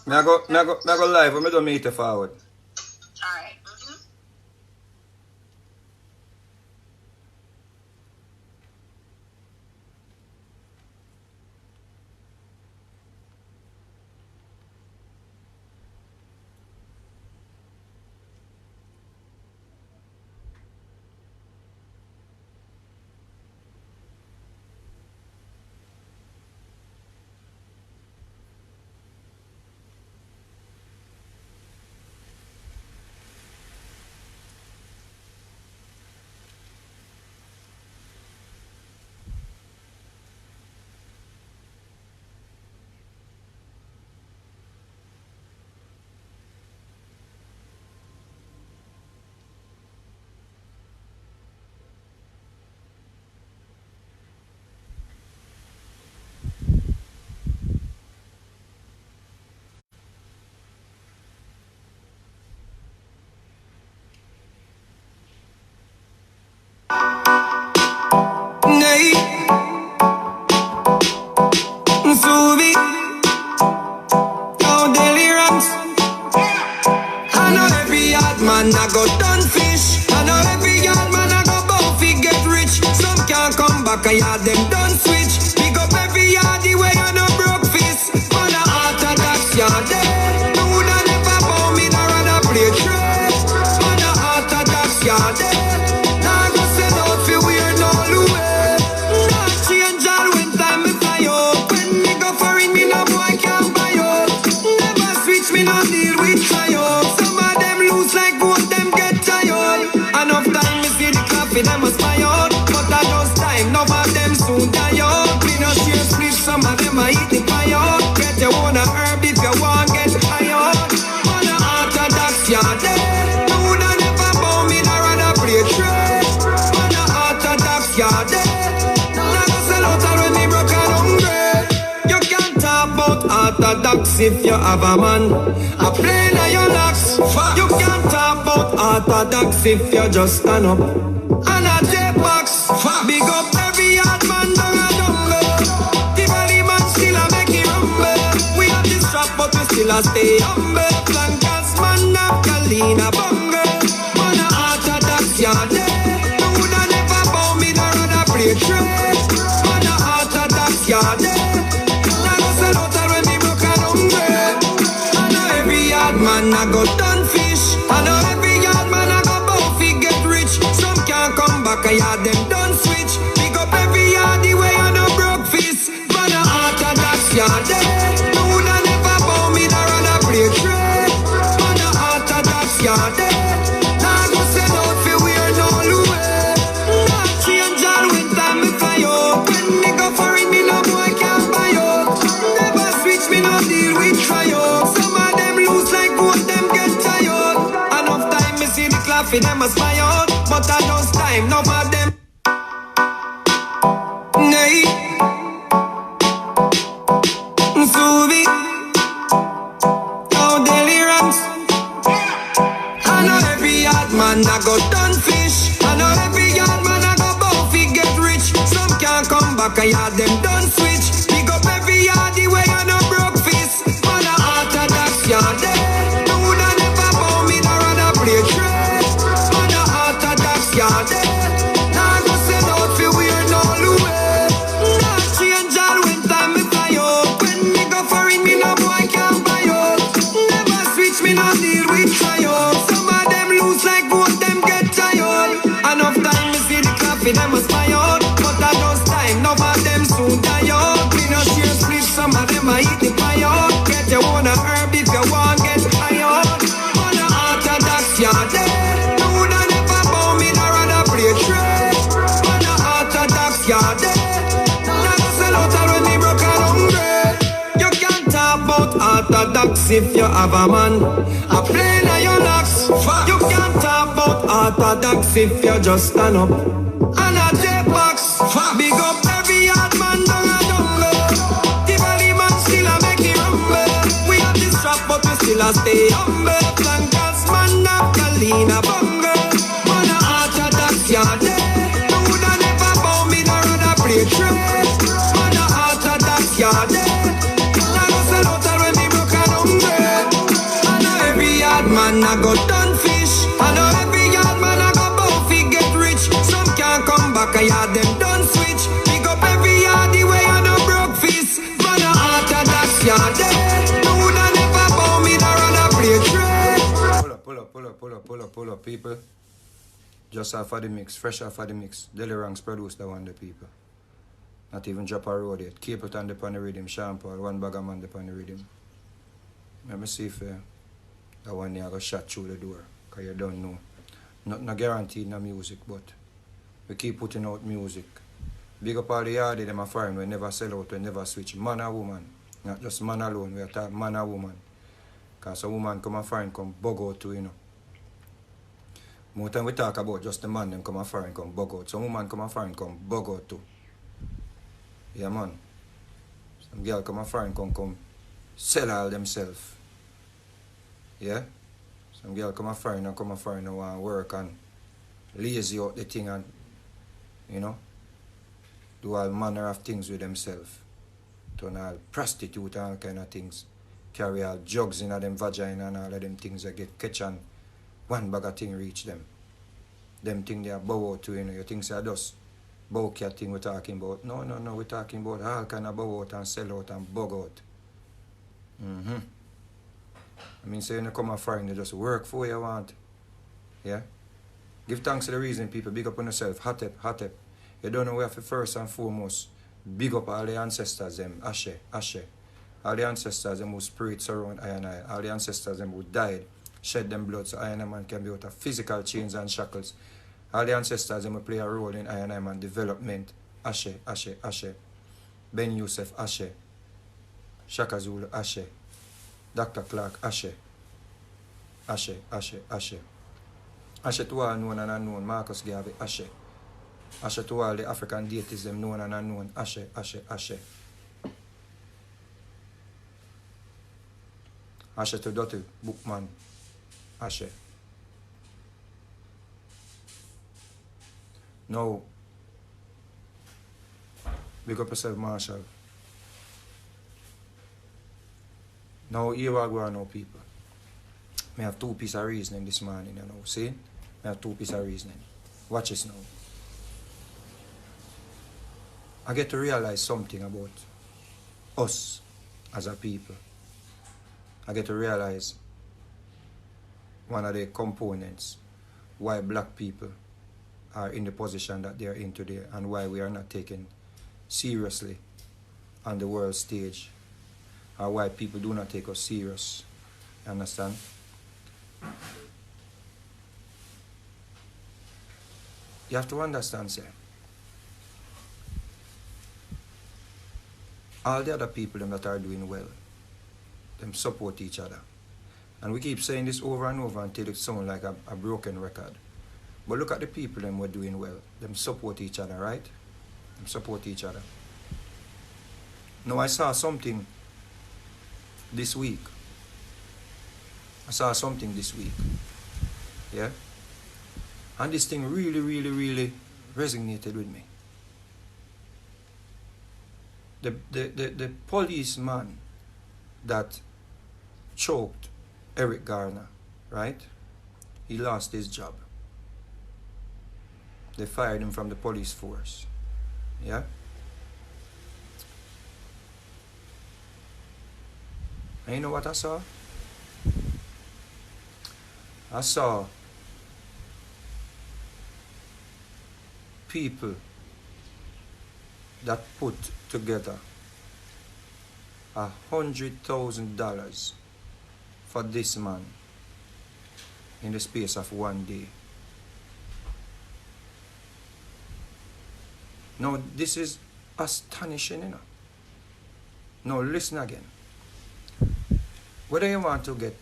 Me I go live, but me don't meet you forward. Alright. Nay, Suubi, no deliriums. I know every yard man I go done fish. I know every yard man I go both get rich. Some can't come back, I yard them done switch. Pick up every yard the way I no broke fist. Man a orthodox yard there. No would I never bow me, no rather play trade. Man a orthodox yard there. Now go sell out for weird no way. Change all when time me fly out. When me go for it, me no boy can't buy out. Never switch, me no deal with try out. Some of them lose like gold, them get tired. Enough time me see the coffee, them a spy out. But at those time, none of them soon die out. Me no share split, some of them a eat the pie out. Get your own a herb if you want get high out. Man a orthodox yard there. No would I never bow me, no rather play trade. Man a orthodox yard there. Orthodox if you have a man, a plane on your locks. You can't talk about orthodox if you just stand up. And a J-box, big up every yard man down a jungle. The valley man still a make it rumble. We have this strap but we still a stay humble. Flankers man have Kalina bungle. Man a orthodox yard there. No would I never bow me, no rather play trade. Man a orthodox yard there. Man, I go done fish. I know every yard man I go both get rich. Some can't come back, I yard them done switch. Pick up every yard the way I no broke fist. Man, a orthodox yard there. No would I never bow me, no rather play trade. Man, a orthodox yard there. Now go sell out for weird no way. Not change all when time me fly out. When me go for it, me no boy can't buy out. Never switch, me no deal with try out. Some of them lose like gold, them get tired. Enough time me see the clap for them a spy out. But at those time, none of them. Nay, Suubi, no deliriums. I know every yard man I go done fish. I know every yard man I go both get rich. Some can't come back, I yard them done switch. Pick up every yard the way I no broke fist. Man a orthodox yard there. No would I never bow me, no rather play trade. Man a orthodox yard there. Now go sell out for weird no way. Not change all when time me fly out. When me go for it, me no boy can't buy out. Never switch, me no deal with try out. Some of them lose like gold, them get tired. Enough time me see the coffee, them a spy out. But at those time, none of them soon die out. Me no share split, some of them a eat the pie out. Get your own a herb if you want get high out. Man a orthodox yard there. No would I never bow me, no rather play trade. Man a orthodox yard there. Now go sell out when me broke and hungry. You can't talk about orthodox if you have a man, a plane on your locks. You can't talk about orthodox if you just stand up. And a J-box, big up every yard man down a jungle. The valley man still a make it rumble. We have this strap but we still a stay humble. Flankers man have Kalina bungle. Man a orthodox yard there. No would I never bow me, no rather play trade. Man a orthodox yard there. Now go sell out when me broke and hungry. man I go done fish. I know every yard man I go both get rich. Some can't come back, I yard them done switch. Pick up every yard the way I no broke fist. Man a heart a dash yard dead. No would I never bow me there on a play trade. Pull up, people. Just off of the mix, fresh off of the mix. Deli Ranks produce the one, the people. Not even drop a road yet. Keep it on the pan rhythm, Sean Paul. One bag of man the pan rhythm. Let me see if that one there go shot through the door. Because you don't know. Not guaranteed no music, but we keep putting out music. Big up all the yardie, them a foreign. We never sell out, we never switch. Man or woman. Not just man alone. We are talking man or woman. Because a woman come a foreign, come bug out too, you know. More time we talk about just the man, them come a foreign, come bug out. Some woman come a foreign, come bug out too. Yeah, man. Some girl come a foreign, come sell all themselves. Yeah? Some girl come a foreign and want to work and lazy out the thing and, you know, do all manner of things with themselves. Turn all prostitute and all kind of things. Carry all drugs in them vagina and all of them things that get catch and one bag of thing reach them. Them thing they are bow out to, you know. You think say just bow cat thing we're talking about. No, we're talking about all kind of bow out and sell out and bug out. I mean, so you come a foreign, you just work for what you want. Yeah? Give thanks to the reason, people. Big up on yourself. Hot up. You don't know where for first and foremost. Big up all the ancestors, them. Ashe. All the ancestors, them who spirits around I and I. All the ancestors, them who died. Shed them blood so I and I man can be out of physical chains and shackles. All the ancestors, them who play a role in I and I man development. Ashe. Ben Yusuf, Ashe. Shaka Zulu, Ashe. Dr. Clark, Ashe. Ashe to all known and unknown. Marcus Garvey, Ashe. Ashe to all the African deities, them known and unknown. Ashe. Ashe to Dottie Bookman. Ashe. Now, big up yourself, Marshall. Now, here we go now, people. I have two pieces of reasoning this morning, you know. See? I have two pieces of reasoning. Watch this now. I get to realize something about us as a people. I get to realize one of the components why black people are in the position that they are in today and why we are not taken seriously on the world stage, or why people do not take us serious. You understand? You have to understand, sir. All the other people that are doing well, them support each other. And we keep saying this over and over until it sounds like a broken record. But look at the people them who are doing well. Them support each other, right? Them support each other. Now I saw something this week. Yeah? And this thing really resonated with me. The policeman that choked Eric Garner, right? He lost his job. They fired him from the police force. Yeah? And you know what I saw? I saw people that put together $100,000 for this man in the space of one day. Now this is astonishing, you know. Now listen again. Whether you want to get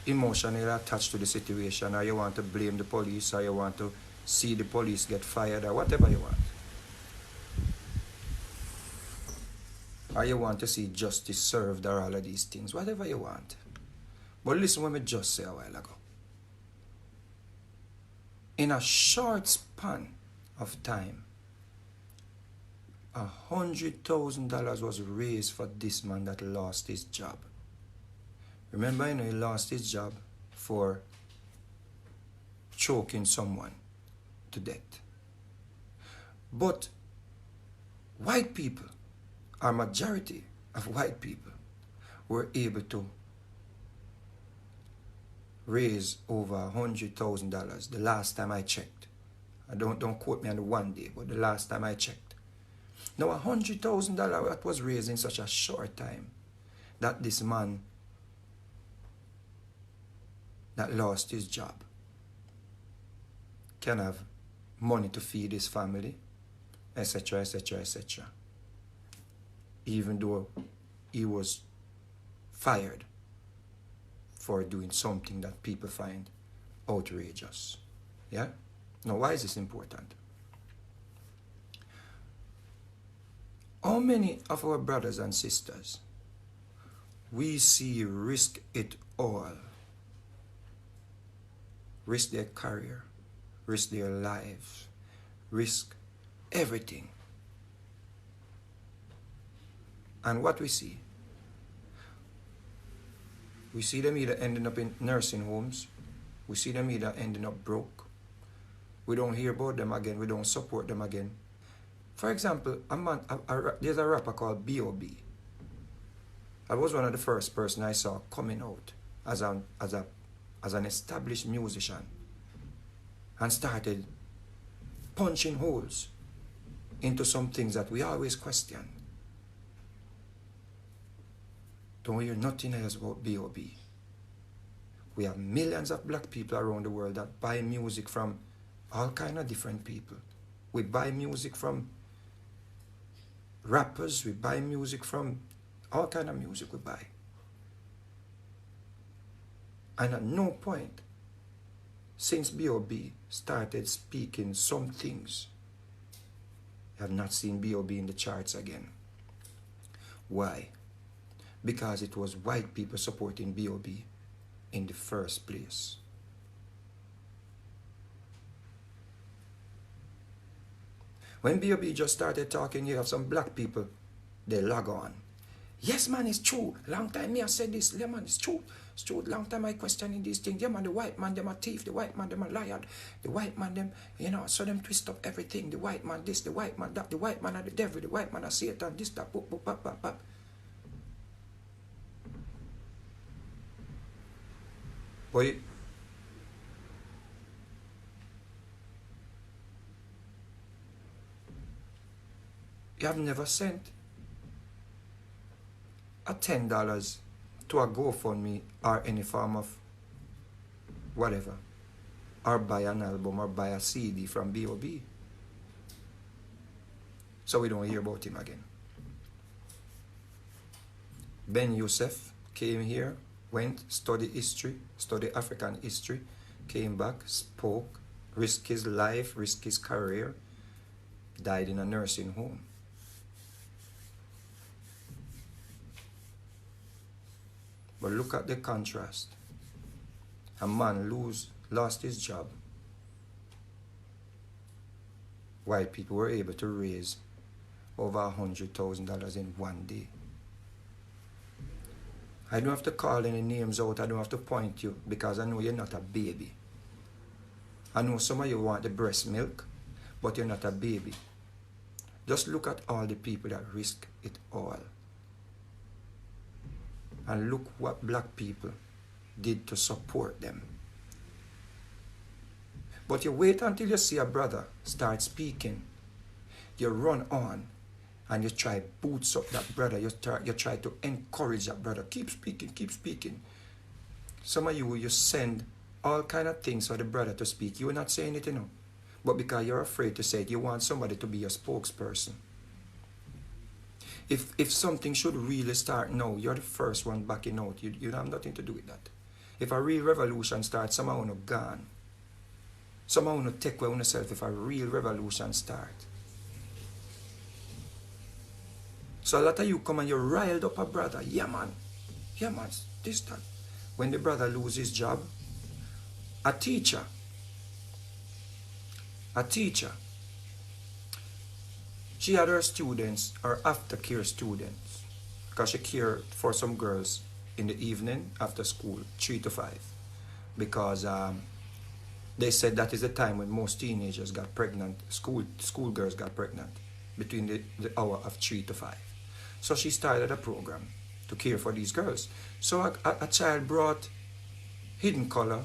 emotionally attached to the situation, or you want to blame the police, or you want to see the police get fired, or whatever you want, or you want to see justice served, or all of these things, whatever you want. But listen what I just said a while ago. In a short span of time, $100,000 was raised for this man that lost his job. Remember, you know, he lost his job for choking someone to death. But white people, our majority of white people, were able to raise over $100,000 the last time I checked. I don't quote me on the one day, but the last time I checked. Now $100,000 that was raised in such a short time that this man that lost his job can have money to feed his family, etc., etc., etc. Even though he was fired for doing something that people find outrageous. Yeah? Now, why is this important? How many of our brothers and sisters we see risk it all, risk their career, risk their lives, risk everything? And what we see them either ending up in nursing homes, we see them either ending up broke, we don't hear about them again, we don't support them again. For example, there's a rapper called B.O.B. I was one of the first person I saw coming out as an established musician and started punching holes into some things that we always question. Don't hear nothing else about B.O.B. We have millions of black people around the world that buy music from all kind of different people. We buy music from rappers, we buy music from all kind of music we buy. And at no point since B.O.B. started speaking some things, I have not seen B.O.B. in the charts again. Why? Because it was white people supporting B.O.B. in the first place. When B.O.B. just started talking, you have some black people, they log on. Yes, man, it's true. Long time me I said this. Yeah, man, it's true. It's true. Long time I questioning these things. Yeah, man, the white man, them a thief. The white man, them a liar. The white man, them, so them twist up everything. The white man this, the white man that. The white man are the devil. The white man are Satan. This, that, boop, boop, bap, bap, bap. Boy, you have never sent a $10 to a GoFundMe or any form of whatever, or buy an album or buy a CD from B.O.B. So we don't hear about him again. Ben Youssef came here, went, studied history, studied African history, came back, spoke, risked his life, risked his career, died in a nursing home. But look at the contrast. A man lost his job. White people were able to raise over $100,000 in one day. I don't have to call any names out, I don't have to point you, because I know you're not a baby. I know some of you want the breast milk, but you're not a baby. Just look at all the people that risk it all. And look what black people did to support them. But you wait until you see a brother start speaking. You run on and you try boots up that brother. You try to encourage that brother. Keep speaking, keep speaking. Some of you send all kind of things for the brother to speak. You're not saying it, But because you're afraid to say it, you want somebody to be your spokesperson. If something should really start now, you're the first one backing out. You have nothing to do with that. If a real revolution starts, somehow you're gone. Somehow you take away yourself if a real revolution starts. So a lot of you come and you riled up a brother. Yeah, man. Yeah, man. This, that. When the brother loses his job, a teacher, she had her students, her aftercare students, because she cared for some girls in the evening after school, 3 to 5. because they said that is the time when most teenagers got pregnant, schoolgirls got pregnant, between the hour of 3 to 5. So she started a program to care for these girls. So a child brought Hidden Color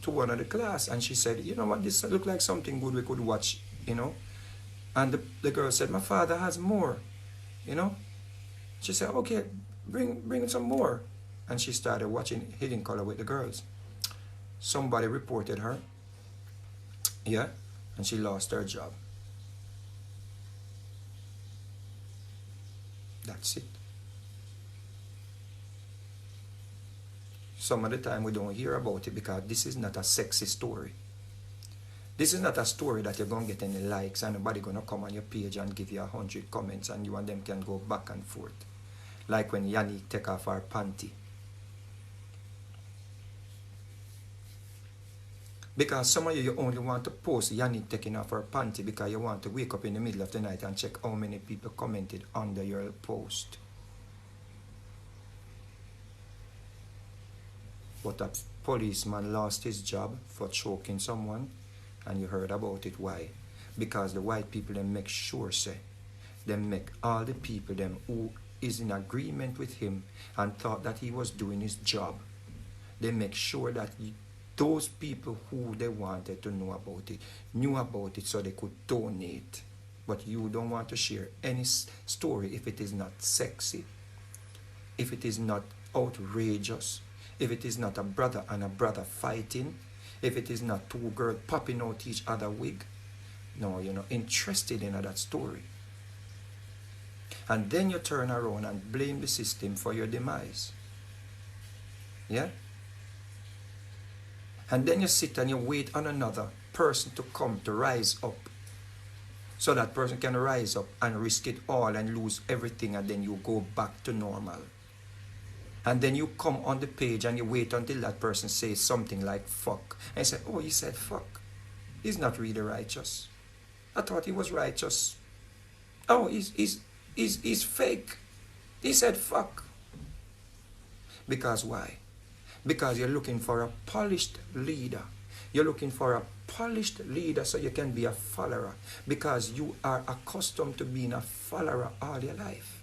to one of the class, and she said, you know what, this look like something good we could watch, you know. And the girl said, my father has more, you know. She said, okay, bring some more. And she started watching Hidden Color with the girls. Somebody reported her, yeah, and she lost her job. That's it. Some of the time we don't hear about it because this is not a sexy story. This is not a story that you're going to get any likes and nobody going to come on your page and give you 100 comments and you and them can go back and forth. Like when Yannick take off her panty. Because some of you only want to post Yannick taking off her panty because you want to wake up in the middle of the night and check how many people commented under your post. But a policeman lost his job for choking someone, and you heard about it. Why? Because the white people, they make sure, say, they make all the people them who is in agreement with him and thought that he was doing his job, they make sure that those people who they wanted to know about it, knew about it so they could donate. But you don't want to share any story if it is not sexy, if it is not outrageous, if it is not a brother and a brother fighting, if it is not two girls popping out each other wig. No, you're not interested in that story. And then you turn around and blame the system for your demise. Yeah? And then you sit and you wait on another person to come to rise up. So that person can rise up and risk it all and lose everything, and then you go back to normal. And then you come on the page and you wait until that person says something like fuck. And you say, oh, he said fuck. He's not really righteous. I thought he was righteous. Oh, he's fake. He said fuck. Because why? Because you're looking for a polished leader. You're looking for a polished leader so you can be a follower. Because you are accustomed to being a follower all your life.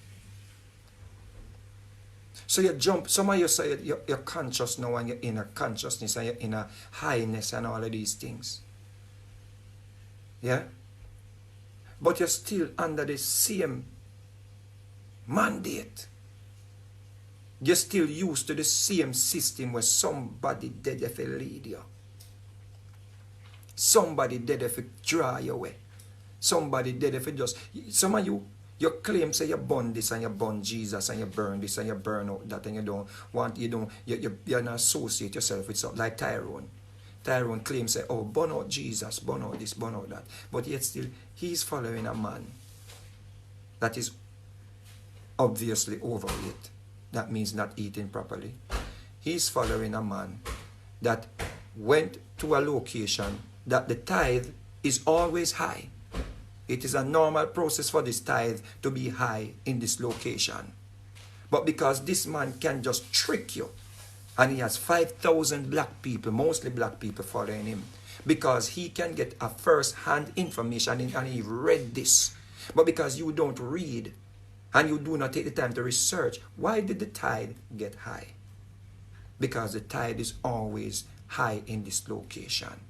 So you jump, some of you say you're conscious now and you're in a consciousness and you're in a highness and all of these things. Yeah? But you're still under the same mandate. You're still used to the same system where somebody dead if it lead you. Somebody dead if it draw you away. Somebody dead if it just... Some of you, your claim say you burn this and you burn Jesus and you burn this and you burn out that and you don't want, you're not associate yourself with something like Tyrone. Tyrone claims say, oh, burn out Jesus, burn out this, burn out that. But yet still, he's following a man that is obviously overweight. That means not eating properly. He's following a man that went to a location that the tithe is always high. It is a normal process for this tithe to be high in this location. But because this man can just trick you, and he has 5,000 black people, mostly black people following him, because he can get a first-hand information and he read this. But because you don't read, and you do not take the time to research, why did the tithe get high? Because the tithe is always high in this location.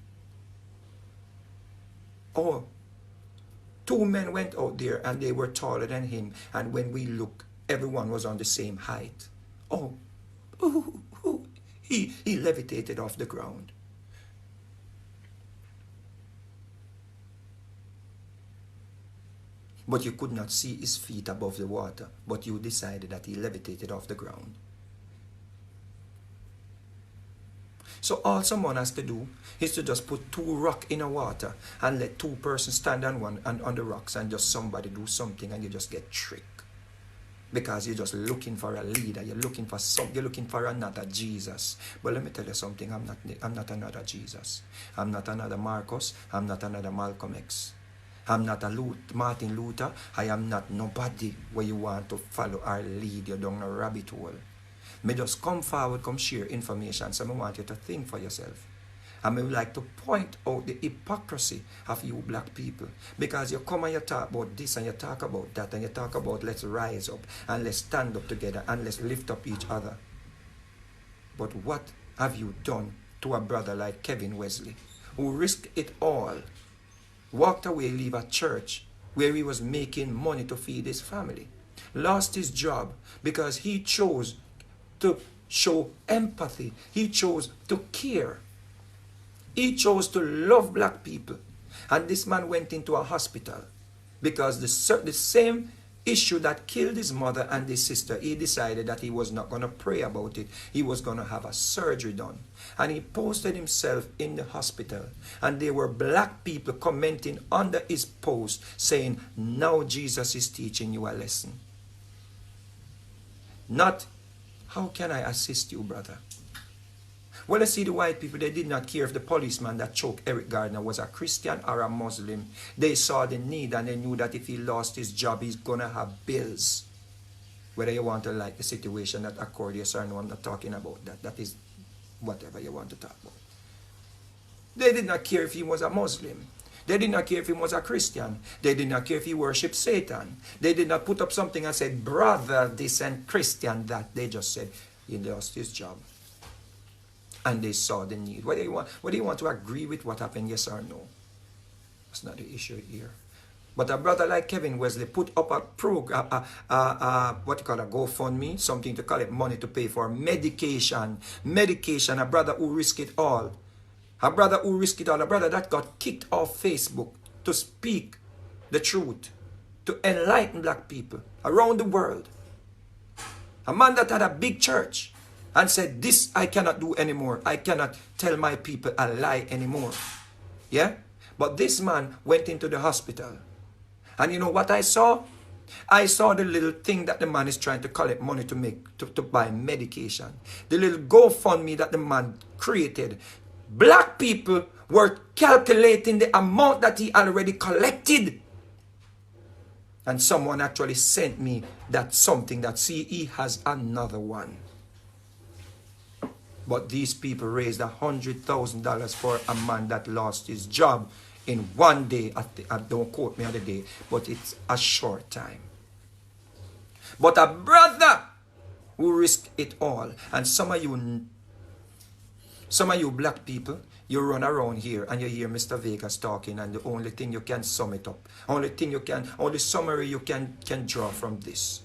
Oh, 2 men went out there and they were taller than him, and when we look, everyone was on the same height. Oh, he levitated off the ground. But you could not see his feet above the water, but you decided that he levitated off the ground. So all someone has to do is to just put 2 rocks in the water and let 2 persons stand on one and on the rocks, and just somebody do something and you just get tricked. Because you're just looking for a leader, you're looking for another Jesus. But let me tell you something, I'm not another Jesus. I'm not another Marcus, I'm not another Malcolm X. I'm not a Martin Luther. I am not nobody where you want to follow or lead you down a rabbit hole. Me just come forward, come share information. So I want you to think for yourself. And I would like to point out the hypocrisy of you black people. Because you come and you talk about this and you talk about that and you talk about let's rise up and let's stand up together and let's lift up each other. But what have you done to a brother like Kevin Wesley, who risked it all, walked away, leave a church where he was making money to feed his family, lost his job because he chose to show empathy, he chose to care, he chose to love black people. And this man went into a hospital because the same issue that killed his mother and his sister, he decided that he was not going to pray about it. He was going to have a surgery done. And he posted himself in the hospital. And there were black people commenting under his post saying, now Jesus is teaching you a lesson. Not, how can I assist you, brother? Well, I see the white people, they did not care if the policeman that choked Eric Gardner was a Christian or a Muslim. They saw the need and they knew that if he lost his job, he's going to have bills. Whether you want to like the situation that occurred, yes or no, I'm not talking about that. That is whatever you want to talk about. They did not care if he was a Muslim. They did not care if he was a Christian. They did not care if he worshipped Satan. They did not put up something and say, brother this and Christian that. They just said, he lost his job. And they saw the need. Whether you want to agree with what happened, yes or no, that's not the issue here. But a brother like Kevin Wesley put up a program, what you call a GoFundMe, something to call it money to pay for medication. Medication, a brother who risked it all. A brother who risked it all, a brother that got kicked off Facebook to speak the truth, to enlighten black people around the world. A man that had a big church and said, this I cannot do anymore. I cannot tell my people a lie anymore. Yeah? But this man went into the hospital. And you know what I saw? I saw the little thing that the man is trying to collect money to buy medication. The little GoFundMe that the man created. Black people were calculating the amount that he already collected. And someone actually sent me that something that, see, he has another one. But these people raised $100,000 for a man that lost his job in one day. Don't quote me on the day, but it's a short time. But a brother who risked it all. And some of you black people, you run around here and you hear Mr. Vegas talking, and the only thing you can sum it up, only summary you can draw from this.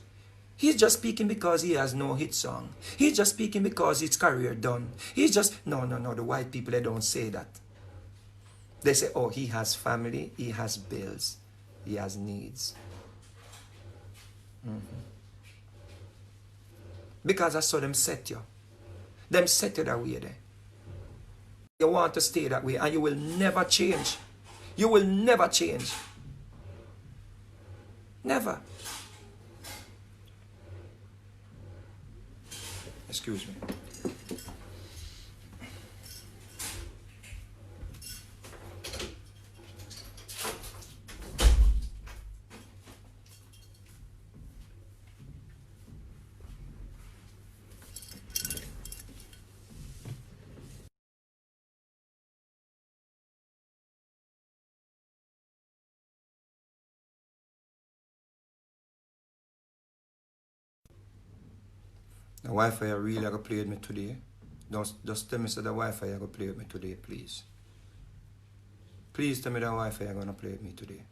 He's just speaking because he has no hit song. He's just speaking because his career done. He's just, no, the white people, they don't say that. They say, oh, he has family, he has bills, he has needs. Because I saw them set you. Them set you that way there. You want to stay that way and you will never change. You will never change. Never. Excuse me. The Wi-Fi really going to play with me today. Just tell me so the Wi-Fi going to play with me today, please. Please tell me the Wi-Fi going to play with me today.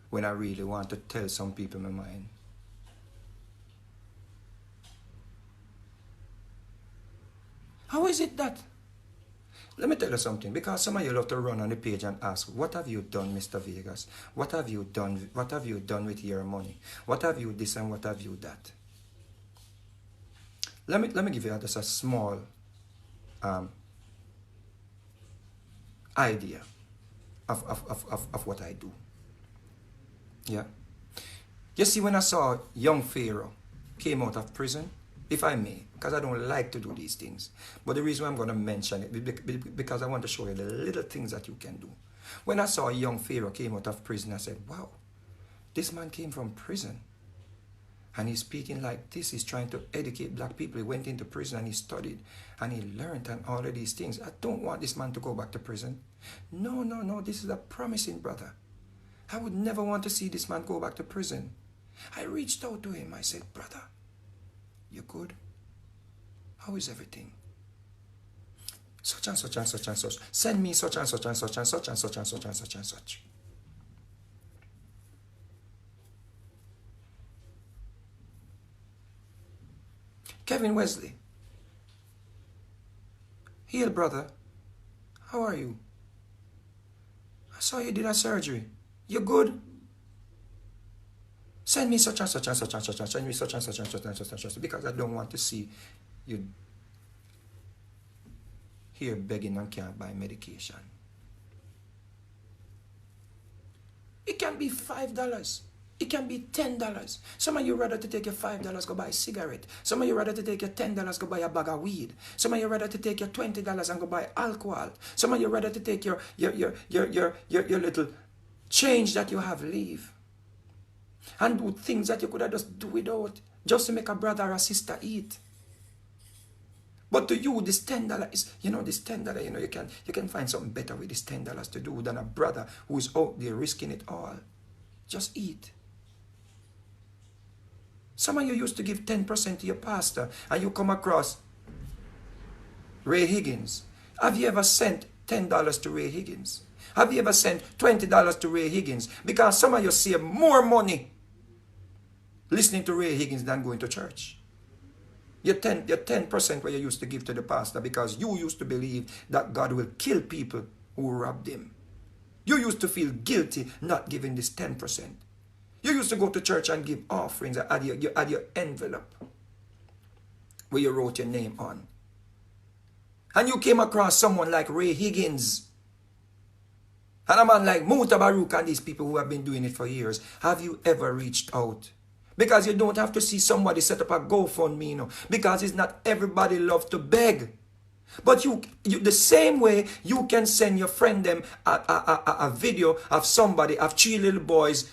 When I really want to tell some people my mind. How is it that? Let me tell you something. Because some of you love to run on the page and ask, what have you done, Mr. Vegas? What have you done? What have you done with your money? What have you this and what have you that? Let me give you just a small idea of what I do. Yeah. You see, when I saw young Pharaoh came out of prison, if I may, because I don't like to do these things, but the reason why I'm going to mention it, because I want to show you the little things that you can do. When I saw a young Pharaoh came out of prison, I said, wow, this man came from prison. And he's speaking like this. He's trying to educate black people. He went into prison and he studied and he learned and all of these things. I don't want this man to go back to prison. No, no, no. This is a promising brother. I would never want to see this man go back to prison. I reached out to him. I said, brother, you good? How is everything? Such and such and such and such. Send me such and such and such and such and such and such and such and such. Kevin Wesley. Heal, brother. How are you? I saw you did a surgery. You good? Send me such and such and such and such and send me such and such and such and such and such because I don't want to see you here begging and can't buy medication. It can be $5. It can be $10. Some of you rather to take your $5 go buy a cigarette. Some of you rather to take your $10 go buy a bag of weed. Some of you rather to take your $20 and go buy alcohol. Some of you rather to take your little change that you have leave. And do things that you could have just do without. Just to make a brother or a sister eat. But to you, this $10 is, this $10, you can find something better with this $10 to do than a brother who is out there risking it all. Just eat. Some of you used to give 10% to your pastor and you come across Ray Higgins. Have you ever sent $10 to Ray Higgins? Have you ever sent $20 to Ray Higgins? Because some of you save more money listening to Ray Higgins than going to church. Your 10% where you used to give to the pastor because you used to believe that God will kill people who robbed him. You used to feel guilty not giving this 10%. You used to go to church and give offerings and you had your envelope where you wrote your name on. And you came across someone like Ray Higgins and a man like Muta Baruch and these people who have been doing it for years. Have you ever reached out? Because you don't have to see somebody set up a GoFundMe, because it's not everybody loves to beg. But you the same way you can send your friend them a video of somebody, of 3 little boys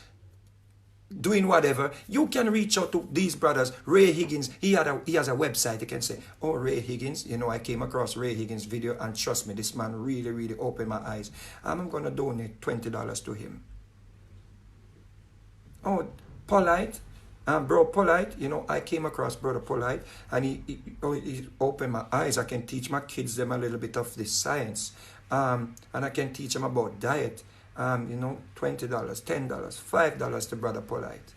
doing whatever. You can reach out to these brothers. Ray Higgins, he has a website. You can say, oh, Ray Higgins, I came across Ray Higgins' video and trust me, this man really, really opened my eyes. I'm going to donate $20 to him. Oh, Polite. Bro Polite, I came across Brother Polite and he opened my eyes. I can teach my kids them a little bit of this science. And I can teach them about diet. $20, $10, $5 to Brother Polite.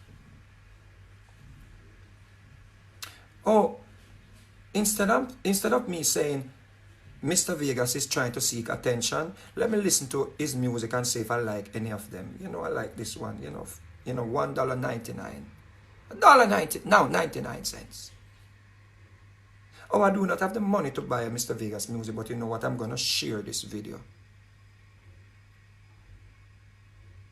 Oh, instead of me saying, Mr. Vegas is trying to seek attention, let me listen to his music and see if I like any of them. I like this one, $1.99. $1.90, now 99 cents. Oh, I do not have the money to buy a Mr. Vegas music, but you know what? I'm going to share this video.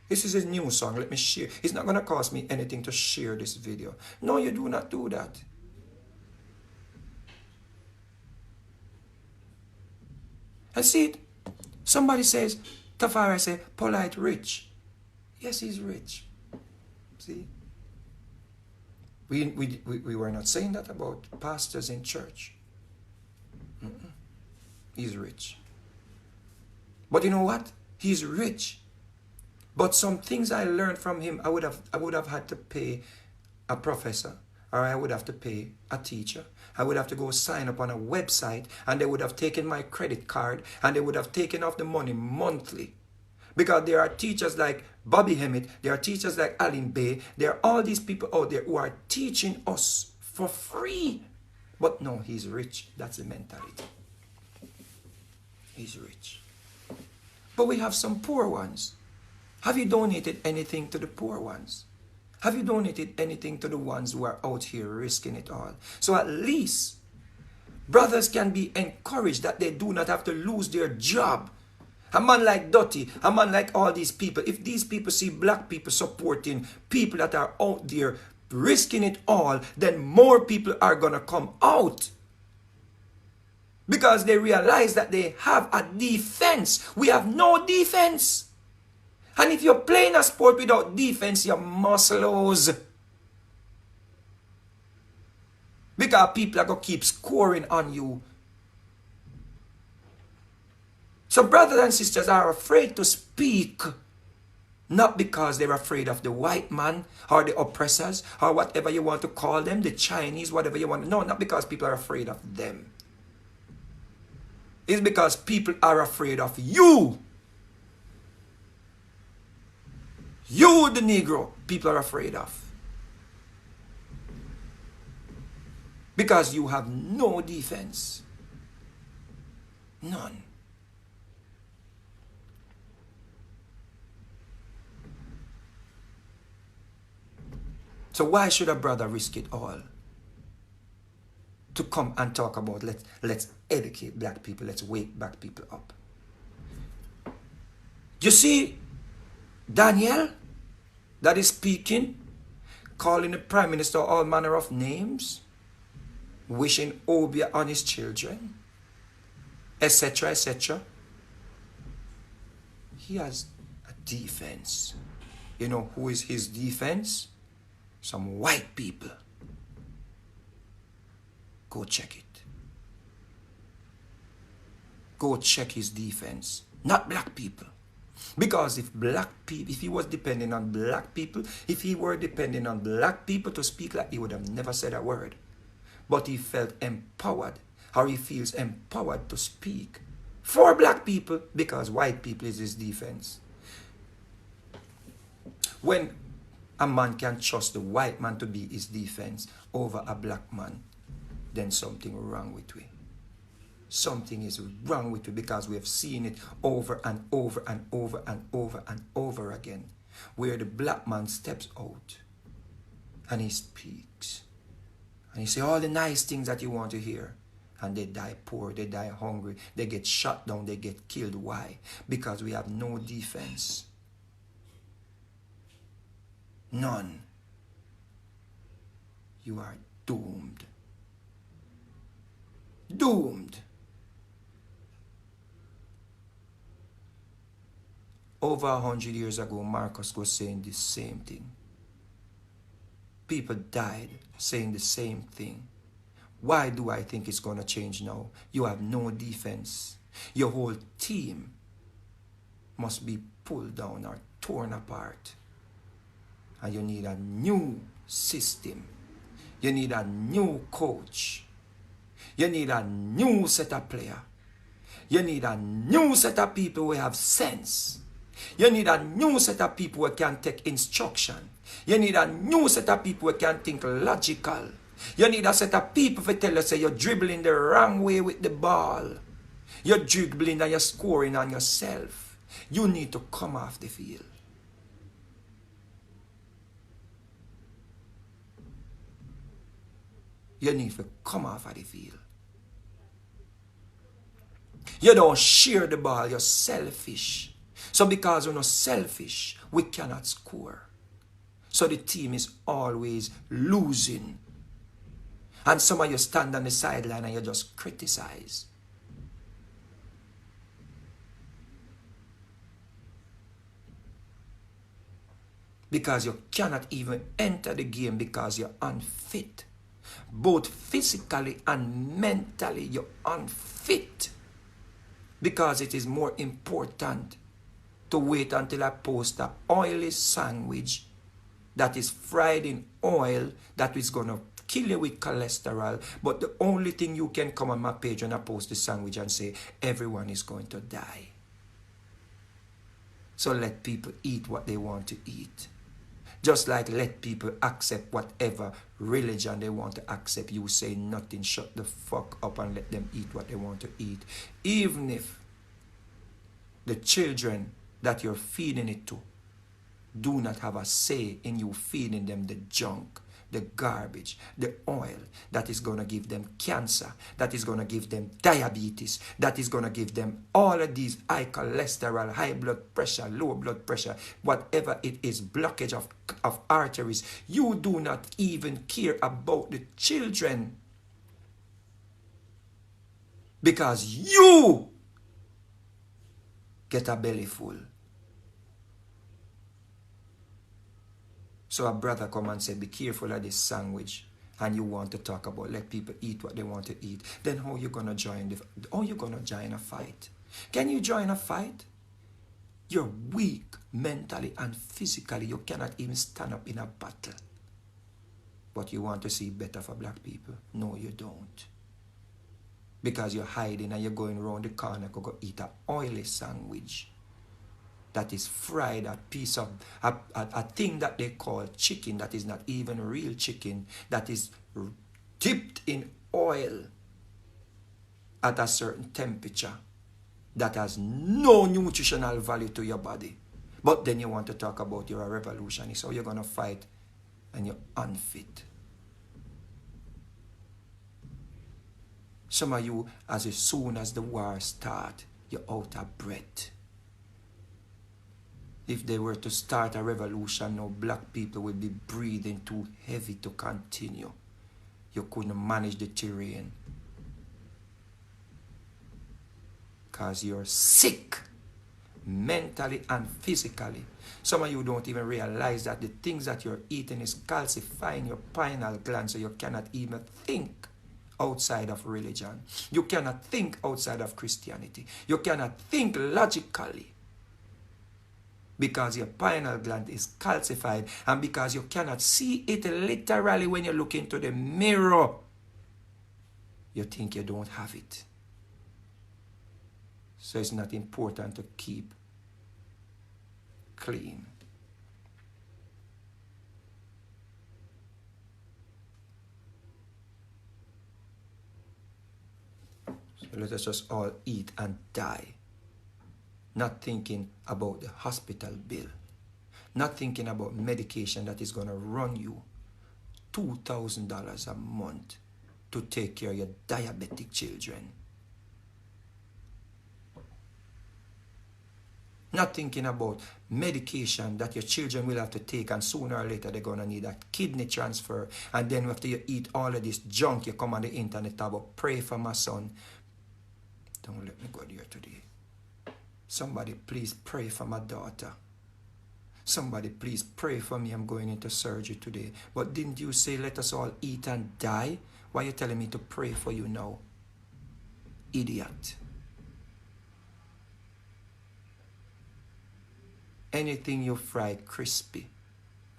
This is his new song. Let me share. It's not going to cost me anything to share this video. No, you do not do that. And see it? Somebody says, Tafari say, Polite rich. Yes, he's rich. See? We were not saying that about pastors in church. He's rich. But you know what? He's rich. But some things I learned from him, I would have had to pay a professor, or I would have to pay a teacher. I would have to go sign up on a website, and they would have taken my credit card, and they would have taken off the money monthly. Because there are teachers like Bobby Hemmett, there are teachers like Alan Bay, there are all these people out there who are teaching us for free. But no, he's rich. That's the mentality. He's rich. But we have some poor ones. Have you donated anything to the poor ones? Have you donated anything to the ones who are out here risking it all? So at least brothers can be encouraged that they do not have to lose their job. A man like Dottie, a man like all these people, if these people see black people supporting people that are out there risking it all, then more people are going to come out. Because they realize that they have a defense. We have no defense. And if you're playing a sport without defense, you're muscles. Because people are going to keep scoring on you. So brothers and sisters are afraid to speak, not because they're afraid of the white man or the oppressors or whatever you want to call them, the Chinese, whatever you want. No, not because people are afraid of them. It's because people are afraid of you. You, the Negro, people are afraid of. Because you have no defense. None. So why should a brother risk it all to come and talk about let's educate black people, let's wake black people up? You see Daniel that is speaking, calling the Prime Minister all manner of names, wishing obeah on his children, etc., etc. He has a defense. You know who is his defense? Some white people. Go check it. Go check his defense. Not black people. Because if he was depending on black people, if he were depending on black people to speak like, he would have never said a word. But he felt empowered, or he feels empowered to speak for black people because white people is his defense. When a man can trust the white man to be his defense over a black man, then something wrong with we. Something is wrong with you because we have seen it over and over and over and over and over again, where the black man steps out and he speaks and he says all the nice things that you want to hear, and they die poor, they die hungry, they get shot down, they get killed. Why? Because we have no defense. None. You are doomed. Doomed. Over 100 years ago, Marcus was saying the same thing. People died saying the same thing. Why do I think it's going to change now? You have no defense. Your whole team must be pulled down or torn apart. And you need a new system. You need a new coach. You need a new set of players. You need a new set of people who have sense. You need a new set of people who can take instruction. You need a new set of people who can think logical. You need a set of people who tell you say you're dribbling the wrong way with the ball. You're dribbling and you're scoring on yourself. You need to come off the field. You need to come off of the field. You don't share the ball, you're selfish. So because we're not selfish, we cannot score. So the team is always losing. And some of you stand on the sideline and you just criticize. Because you cannot even enter the game because you're unfit. Both physically and mentally, you're unfit. Because it is more important to wait until I post an oily sandwich that is fried in oil that is going to kill you with cholesterol. But the only thing you can come on my page when I post the sandwich and say, everyone is going to die. So let people eat what they want to eat. Just like let people accept whatever religion they want to accept. You say nothing, shut the fuck up and let them eat what they want to eat. Even if the children that you're feeding it to do not have a say in you feeding them the junk, the garbage, the oil that is going to give them cancer, that is going to give them diabetes, that is going to give them all of these high cholesterol, high blood pressure, low blood pressure, whatever it is, blockage of arteries. You do not even care about the children because you get a belly full. So a brother come and say, be careful of this sandwich. and you want to talk about let people eat what they want to eat, then how you gonna join a fight? Can you join a fight? You're weak mentally and physically. You cannot even stand up in a battle. But you want to see better for black people? No, you don't. Because you're hiding and you're going around the corner to go eat an oily sandwich that is fried, a piece of a thing that they call chicken that is not even real chicken, that is dipped in oil at a certain temperature that has no nutritional value to your body. But then you want to talk about you're a revolutionist, so you're going to fight and you're unfit. Some of you, as soon as the war starts, you're out of breath. If they were to start a revolution now, black people would be breathing too heavy to continue. You couldn't manage the terrain. Because you're sick, mentally and physically. Some of you don't even realize that the things that you're eating is calcifying your pineal gland, so you cannot even think outside of religion. You cannot think outside of Christianity. You cannot think logically. Because your pineal gland is calcified, and because you cannot see it literally when you look into the mirror, you think you don't have it. So it's not important to keep clean. So let us just all eat and die. Not thinking about the hospital bill. Not thinking about medication that is going to run you $2,000 a month to take care of your diabetic children. Not thinking about medication that your children will have to take, and sooner or later they're going to need a kidney transfer. And then after you eat all of this junk, you come on the internet about pray for my son. Don't let me go there today. Somebody please pray for my daughter. Somebody please pray for me. I'm going into surgery today. But didn't you say let us all eat and die? Why are you telling me to pray for you now? Idiot. Anything you fry crispy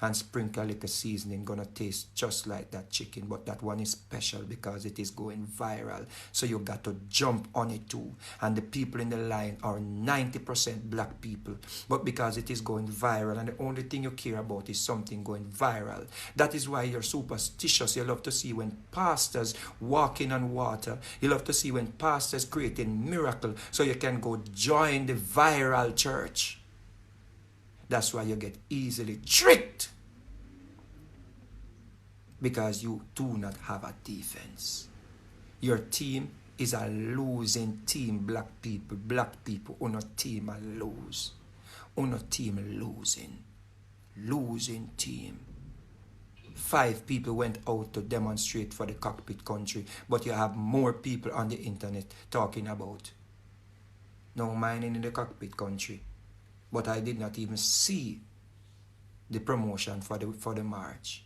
and sprinkle a little seasoning gonna taste just like that chicken, but that one is special because it is going viral. So you got to jump on it too. And the people in the line are 90% black people, but because it is going viral and the only thing you care about is something going viral. That is why you're superstitious. You love to see when pastors walking on water. You love to see when pastors creating miracle so you can go join the viral church. That's why you get easily tricked. Because you do not have a defense. Your team is a losing team, black people. Black people, on a team a lose. On a team losing. Losing team. 5 people went out to demonstrate for the cockpit country, but you have more people on the internet talking about no mining in the cockpit country. But I did not even see the promotion for the march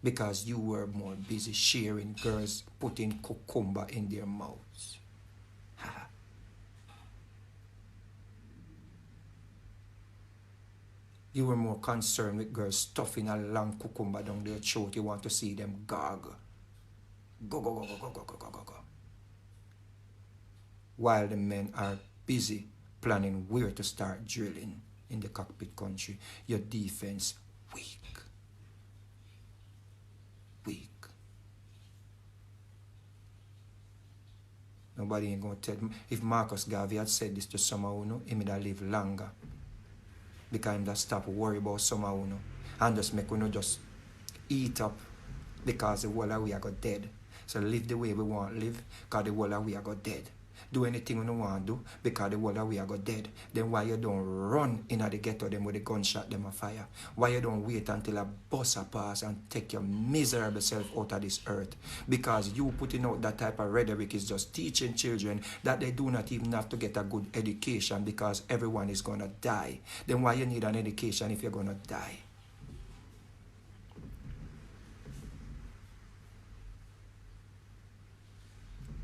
because you were more busy sharing girls putting cucumber in their mouths. You were more concerned with girls stuffing a long cucumber down their throat. You want to see them gog. Go, go, go, go, go, go, go, go, go, go. While the men are busy planning where to start drilling in the cockpit country. Your defense weak. Weak. Nobody ain't gonna tell me. If Marcus Garvey had said this to someone, he would have lived longer. Because he just stop worry about someone and just make we just eat up because the whole of we are got dead. So live the way we want to live because the whole of we are got dead. Do anything we don't want to do because the whole of we are got dead. Then why you don't run in at the ghetto them with the gunshot them a fire? Why you don't wait until a bus a pass and take your miserable self out of this earth? Because you putting out that type of rhetoric is just teaching children that they do not even have to get a good education because everyone is going to die. Then why you need an education if you're going to die?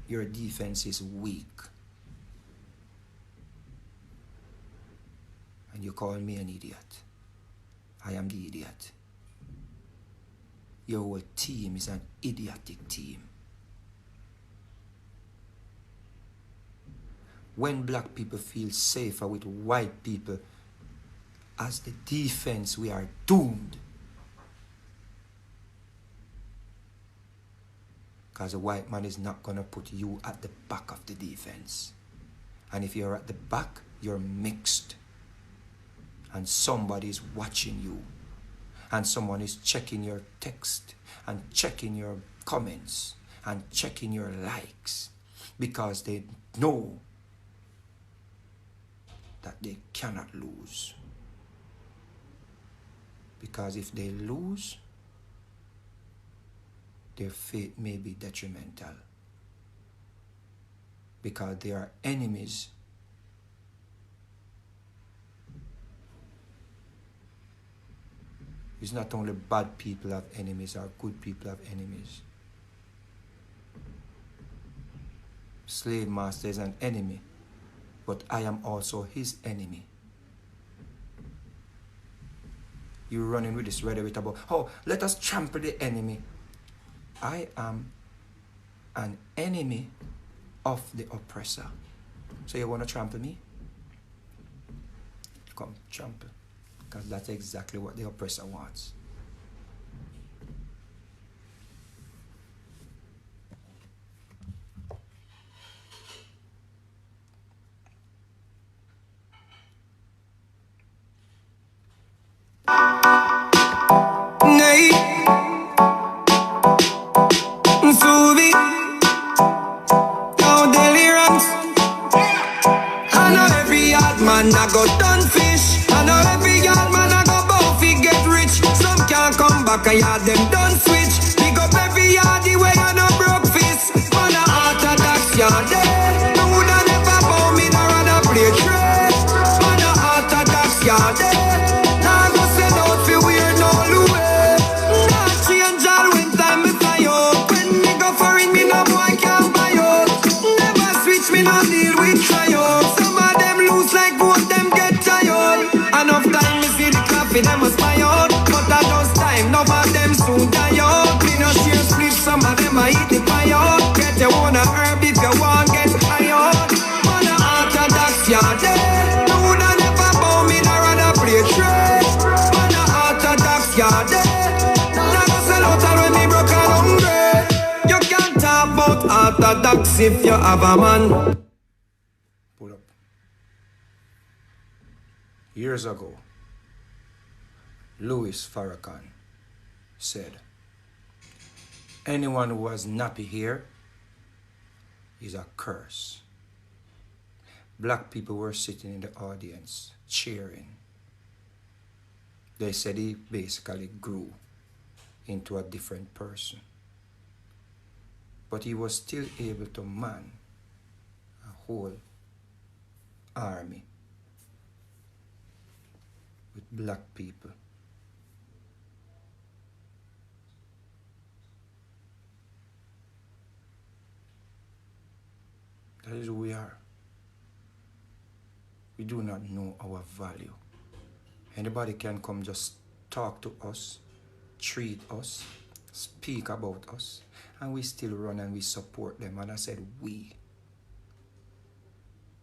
your defense is weak. And you call me an idiot. I am the idiot. Your whole team is an idiotic team. When black people feel safer with white people as the defense, we are doomed. Because a white man is not going to put you at the back of the defense. And if you're at the back, you're mixed. And somebody is watching you. And someone is checking your text and checking your comments and checking your likes. Because they know that they cannot lose. Because if they lose, their fate may be detrimental. Because they are enemies. It's not only bad people have enemies or good people have enemies. Slave master is an enemy, but I am also his enemy. You're running with this rhetoric about, oh, let us trample the enemy. I am an enemy of the oppressor. So you want to trample me? Come, trample. Because that's exactly what the oppressor wants. Nay, Suubi, no deliriums. I know every yard man I go done fish. I know every yard man I go bow fi get rich. Some can't come back, I yard them done switch. Pick up every yard the way I no broke fist. Man a orthodox yard there. No woulda never bow me, no rather play trade. Man a orthodox yard there. Now go sell out fi wear no Louis. Not change all when time me fly out. When me go for it, me no boy can't buy out. Never switch, me no deal with trial. Some of them lose like both them get tired. Enough time me see the coffee, them must buy out. But at those time, none of them soon die out. Me no share split, some of them I eat the pie out. Get you one a herb if you want get high out. Man a orthodox yard there. No woulda never bow me, no rather play trade. Man a orthodox yard there. Now go sell out when me broke and hungry. You can't talk about orthodox if you have a man. Pull up. Years ago, Louis Farrakhan said, anyone who has nappy hair is a curse. Black people were sitting in the audience, cheering. They said he basically grew into a different person. But he was still able to man a whole army with black people. That is who we are. We do not know our value. Anybody can come just talk to us, treat us, speak about us, and we still run and we support them. And I said we.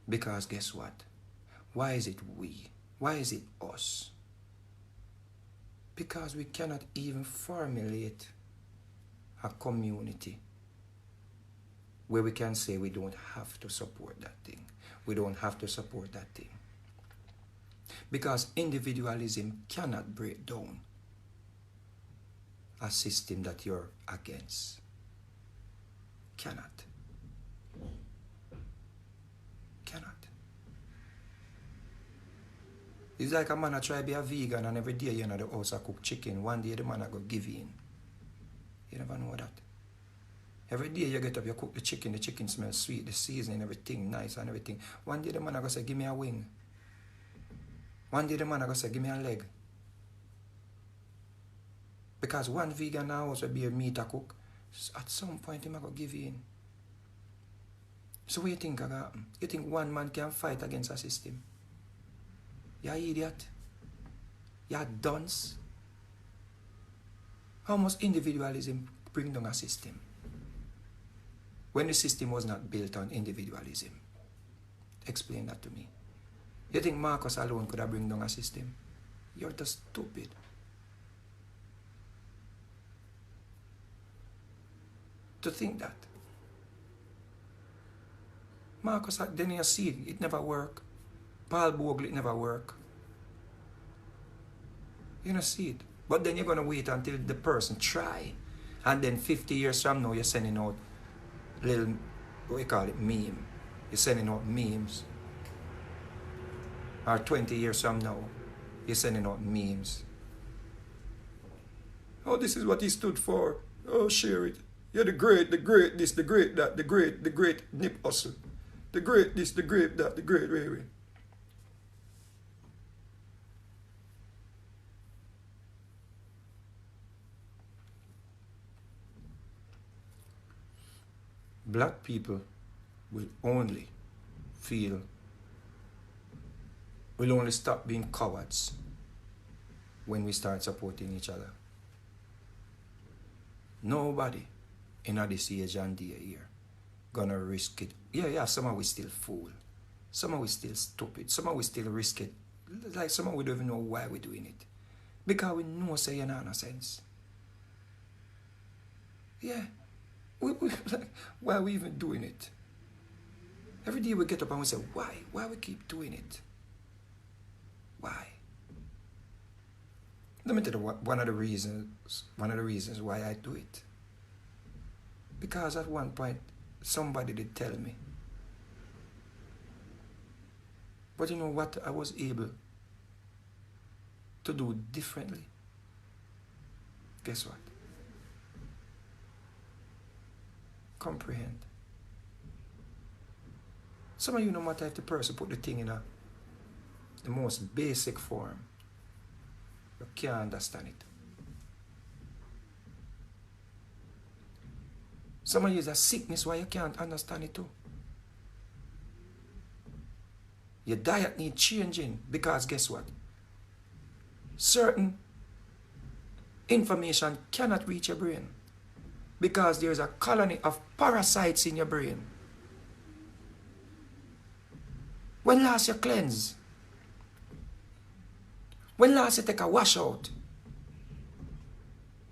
Because guess what? Why is it we? Why is it us? Because we cannot even formulate a community where we can say we don't have to support that thing. We don't have to support that thing. Because individualism cannot break down a system that you're against. Cannot. Cannot. It's like a man that try to be a vegan and every day you know the house I cook chicken. One day the man I go give in. You never know that. Every day you get up, you cook the chicken smells sweet, the seasoning, everything nice and everything. One day the man I go say, give me a wing. One day the man I go say, give me a leg. Because one vegan now also be a meat I cook. At some point he might go give in. So what you think gonna happen? You think one man can fight against a system? You idiot. You dunce. How much individualism bring down a system? When the system was not built on individualism. Explain that to me. You think Marcus alone could have bring down a system? You're just stupid. To think that. Marcus, then you see it never work. Paul Bogle, it never work. You don't see it. But then you're going to wait until the person try. And then 50 years from now, you're sending out little, what you call it, meme. You're sending out memes. Or 20 years from now, you're sending out memes. Oh, this is what he stood for. Oh, share it. You're the great this, the great that, the great Nip Hustle. The great this, the great that, the great Ray. Black people will only stop being cowards when we start supporting each other. Nobody in this age and day here gonna risk it. Yeah, some of we still fool. Some of we still stupid. Some of we still risk it. Like some of we don't even know why we're doing it. Because we know say you know no sense. Yeah. Why are we even doing it? Every day we get up and we say, why? Why we keep doing it? Why? Let me tell you one of the reasons why I do it. Because at one point, somebody did tell me. But you know what I was able to do differently? Guess what? Comprehend. Some of you, no matter if the person put the thing in the most basic form, you can't understand it. Some of you is a sickness why you can't understand it too. Your diet needs changing because guess what? Certain information cannot reach your brain. Because there's a colony of parasites in your brain. When last you cleanse? When last you take a washout?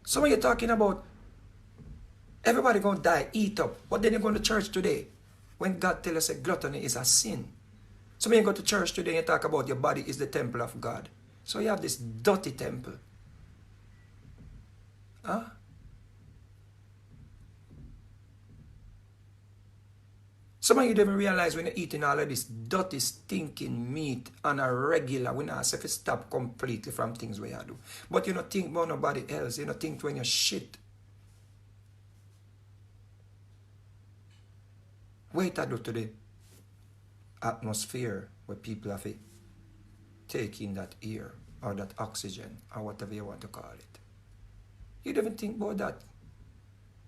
Some of you talking about everybody gonna die, eat up. But then you go to church today. When God tells us that gluttony is a sin. Some of you go to church today and you talk about your body is the temple of God. So you have this dirty temple. Huh? Some of you don't even realize when you're eating all of this dirty, stinking meat on a regular, we not say if you stop completely from things where you do. But you don't think about nobody else. You don't think when you're shit. Wait I do to the atmosphere where people have to take in that air or that oxygen or whatever you want to call it. You don't even think about that.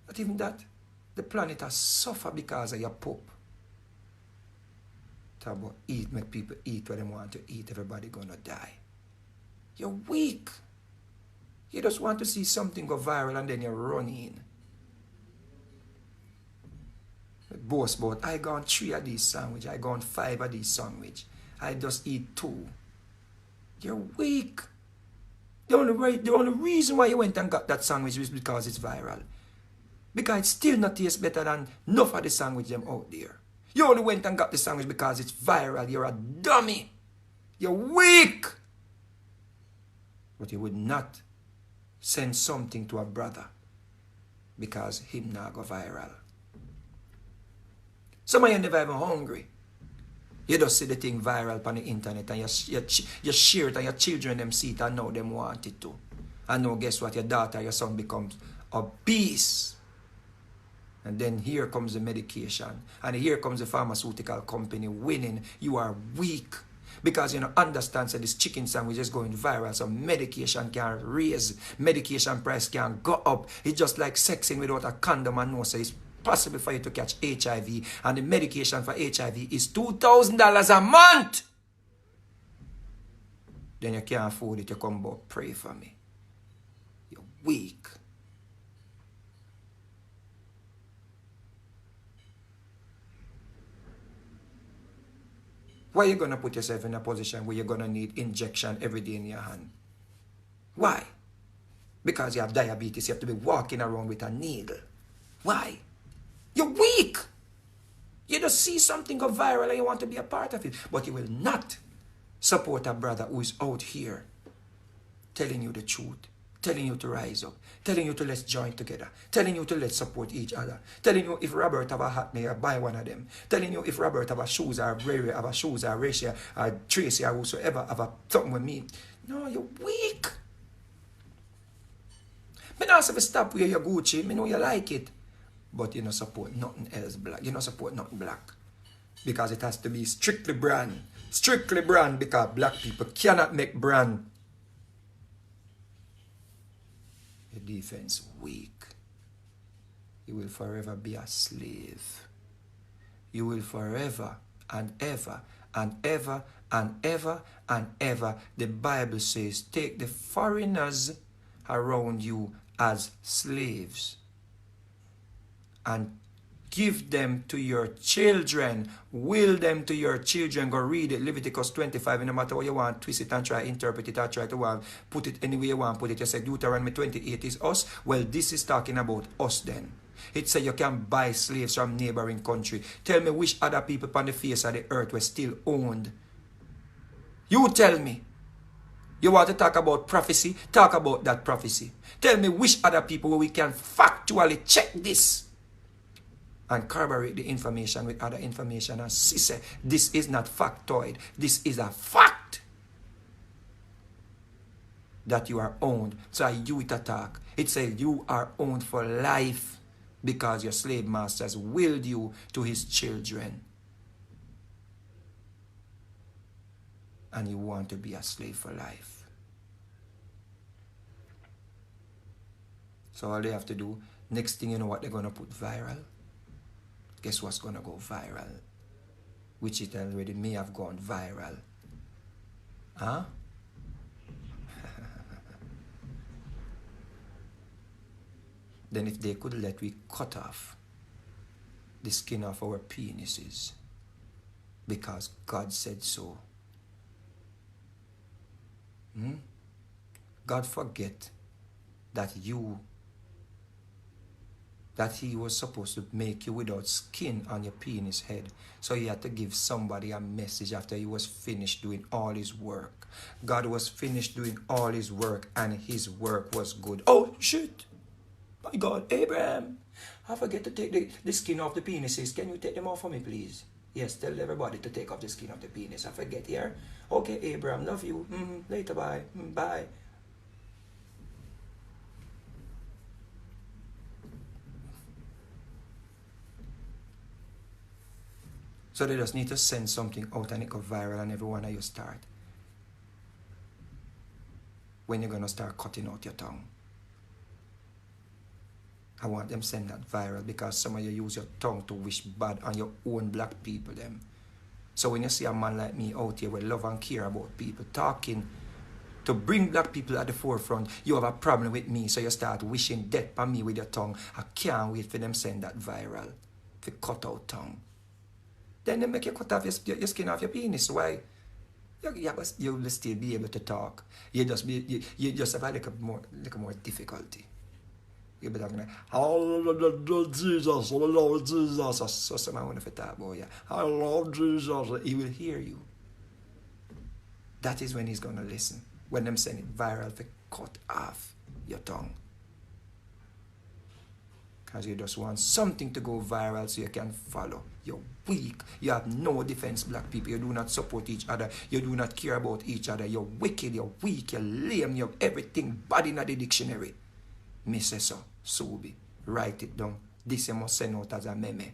Not even that. The planet has suffered because of your poop. Talk about eat, make people eat what they want to eat. Everybody gonna die. You're weak. You just want to see something go viral and then you run in. Boast about, I gone 3 of these sandwich, I gone 5 of these sandwich. I just eat 2. You're weak. The only reason why you went and got that sandwich is because it's viral. Because it still not tastes better than enough of the sandwich them out there. You only went and got the sandwich because it's viral. You're a dummy. You're weak. But you would not send something to a brother because him not go viral. Some of you never even hungry. You just see the thing viral on the internet and you share it and your children them see it and now them want it too. And now guess what? Your daughter, your son becomes obese. And then here comes the medication. And here comes the pharmaceutical company winning. You are weak. Because you don't understand that this chicken sandwich is going viral. So medication can raise. Medication price can go up. It's just like sexing without a condom and no say possible for you to catch HIV, and the medication for HIV is $2,000 a month. Then you can't afford it, you come about, pray for me. You're weak. Why are you going to put yourself in a position where you're going to need injection every day in your hand? Why? Because you have diabetes, you have to be walking around with a needle. Why? You're weak. You just see something go viral and you want to be a part of it. But you will not support a brother who is out here telling you the truth, telling you to rise up, telling you to let's join together, telling you to let's support each other, telling you if Robert have a hat, may I buy one of them, telling you if Robert have a shoes or Ray have a shoes or Rachel or Tracy or whosoever have a something with me. No, you're weak. Me not say stop where you're Gucci, me know you like it. But you don't support nothing else black. You don't support nothing black. Because it has to be strictly brand. Strictly brand, because black people cannot make brand. Your defense weak. You will forever be a slave. You will forever and ever and ever and ever and ever. The Bible says, take the foreigners around you as slaves and give them to your children. Will them to your children. Go read it. Leviticus 25. No matter what you want, twist it and try interpret it or try to put it any way you want. Put it. You say Deuteronomy 28 is us. Well, this is talking about us then. It says you can buy slaves from neighboring country. Tell me which other people on the face of the earth were still owned. You tell me. You want to talk about prophecy? Talk about that prophecy. Tell me which other people where we can factually check this and corroborate the information with other information and say, this is not factoid. This is a fact that you are owned. So you it attack. It says you are owned for life because your slave masters willed you to his children. And you want to be a slave for life. So all they have to do, next thing you know what they're going to put viral? Guess what's going to go viral? Which it already may have gone viral. Huh? Then if they could let we cut off the skin of our penises because God said so. God forget that he was supposed to make you without skin on your penis head. So he had to give somebody a message after he was finished doing all his work. God was finished doing all his work and his work was good. Oh, shit. My God, Abraham, I forget to take the skin off the penises. Can you take them off for me, please? Yes, tell everybody to take off the skin of the penis. I forget here. Okay, Abraham, love you. Later, bye. Bye. So they just need to send something out and it go viral and everyone of you start. When you're going to start cutting out your tongue. I want them send that viral because some of you use your tongue to wish bad on your own black people them. So when you see a man like me out here with love and care about people, talking to bring black people at the forefront, you have a problem with me, so you start wishing death on me with your tongue. I can't wait for them send that viral. For cut out tongue. Then they make you cut off your skin off your penis. Why? You will still be able to talk. You just have a little more difficulty. You'll be talking like, oh, Jesus, oh, Lord Jesus. So someone want to talk about you. I love Jesus. He will hear you. That is when he's going to listen. When them send it viral, to cut off your tongue. Because you just want something to go viral so you can follow. You're weak. You have no defense, black people. You do not support each other. You do not care about each other. You're wicked. You're weak. You're lame. You have everything bad in the dictionary. Me say so. Suubi. Write it down. This you must send out as a meme.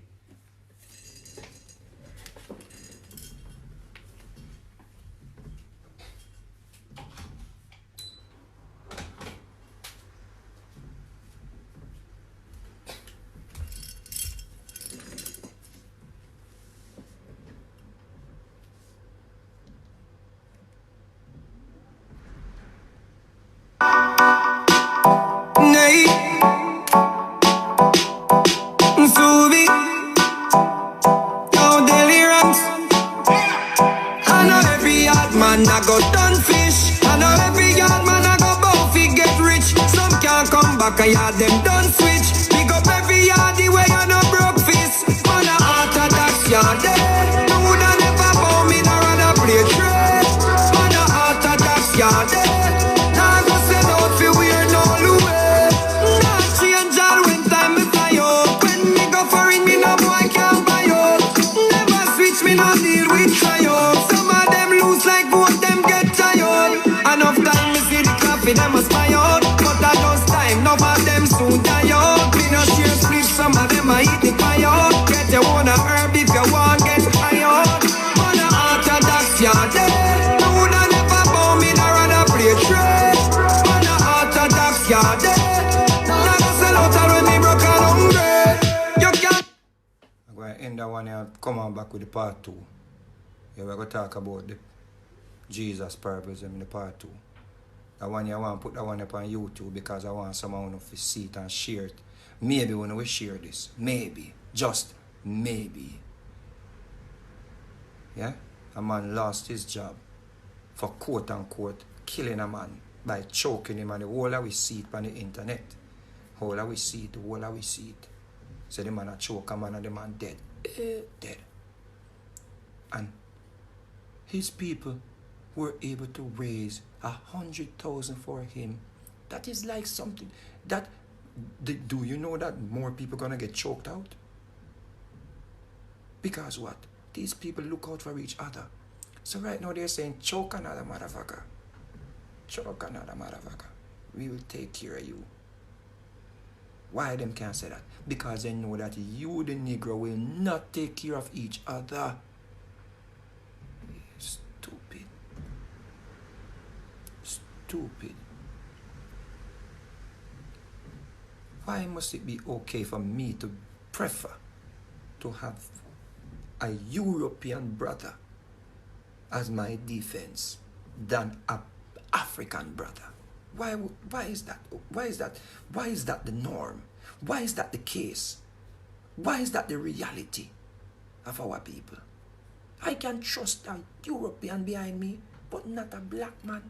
I go done fish. I know every yard man I go bow fi get rich. Some can't come back, I yard them done switch. Big up every yard the way I no broke fist. Man a heart attack yard dead. No woulda never bow me, no rather play trade. Man a heart attack yard dead. Now go sell out fi wear no Louis. Not change all when time me fly out. When me go for it, me no boy can't buy out. Never switch, me no deal with triumph. Some of them lose like both them get tired. Enough time me see the coffee, them a spy out. But that just time, none of them soon die out. Me no share split, some of them a eat the pie out. Get your own a herb if you want get high out. Man a heart attack yard dead. No woulda never bow me, no rather play trade. Man a heart attack yard dead. Now go sell out when me broke and hungry. You can't. I'm going to end that one and come on back with the part 2. Yeah, we're going to talk about the Jesus purpose in the part 2. That one I want to put that one up on YouTube because I want someone to see it and share it. Maybe when we share this. Maybe. Just maybe. Yeah? A man lost his job for quote unquote killing a man by choking him, and the whole of we see it on the internet. Whole of we see it, the whole of we see it. So the man a choke a man and the man dead. Dead. And his people were able to raise 100,000 for him. That is like something that, do you know that more people gonna get choked out? Because what? These people look out for each other. So right now they're saying, choke another motherfucker. Choke another motherfucker. We will take care of you. Why them can't say that? Because they know that you, the Negro, will not take care of each other. Stupid. Stupid. Why must it be okay for me to prefer to have a European brother as my defense than an African brother? Why is that? Why is that? Why is that the norm? Why is that the case? Why is that the reality of our people? I can trust a European behind me, but not a black man.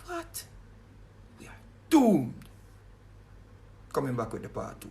What? We are doomed. Coming back with the part 2.